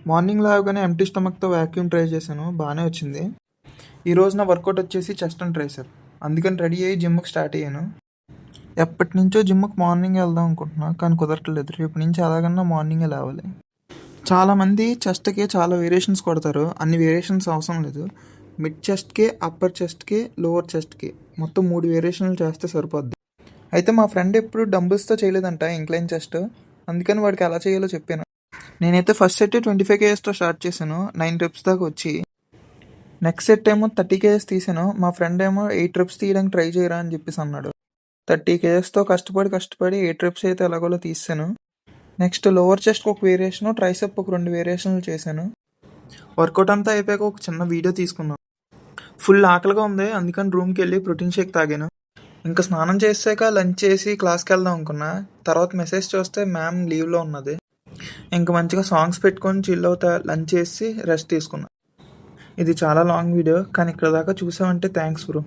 Morning లేవగానే empty స్టమక్తో vacuum try చేశాను, బాగానే వచ్చింది. ఈరోజు నా వర్కౌట్ వచ్చేసి చెస్ట్ అండ్ ట్రైసెప్. అందుకని రెడీ అయ్యి జిమ్కి స్టార్ట్ అయ్యాను. ఎప్పటి నుంచో జిమ్కి మార్నింగ్ వెళ్దాం అనుకుంటున్నా, కానీ కుదరట్లేదు. రేపు నుంచి అలాగన్నా మార్నింగే లేవాలి. చాలామంది చెస్ట్కి చాలా వేరియేషన్స్ కొడతారు. అన్ని వేరియేషన్స్ అవసరం లేదు. మిడ్ చెస్ట్కి, అప్పర్ చెస్ట్కి, లోవర్ చెస్ట్కి మొత్తం 3 వేరియేషన్లు చేస్తే సరిపోద్ది. అయితే మా ఫ్రెండ్ ఎప్పుడు డంబుల్స్తో చేయలేదంట ఇంక్లైన్ చెస్ట్, అందుకని వాడికి ఎలా చేయాలో చెప్పాను. నేనైతే ఫస్ట్ సెట్ 25 kgsతో స్టార్ట్ చేశాను, 9 reps దాకా వచ్చి. నెక్స్ట్ సెట్ ఏమో 30 kgs తీసాను. మా ఫ్రెండ్ ఏమో 8 reps తీయడానికి ట్రై చేయరా అని చెప్పేసి అన్నాడు. 30 kgsతో కష్టపడి 8 reps అయితే ఎలాగోలా తీసాను. నెక్స్ట్ లోవర్ చెస్ట్కి ఒక వేరియేషను, ట్రైసెప్ ఒక 2 వేరియేషన్లు చేశాను. వర్కౌట్ అంతా అయిపోయాక ఒక చిన్న వీడియో తీసుకున్నాను. ఫుల్ ఆకలిగా ఉంది, అందుకని రూమ్కి వెళ్ళి ప్రోటీన్ షేక్ తాగాను. ఇంకా స్నానం చేసాక లంచ్ చేసి క్లాస్కి వెళ్దాం అనుకున్నా. తర్వాత మెసేజ్ చూస్తే మ్యామ్ లీవ్లో ఉన్నది. ఇంకా మంచిగా సాంగ్స్ పెట్టుకొని చిల్ అవుతా లంచ్ చేసి రెస్ట్ తీసుకున్నా. ఇది చాలా లాంగ్ వీడియో, కానీ ఇక్కడ దాకా చూసావంటే థ్యాంక్స్ బ్రో.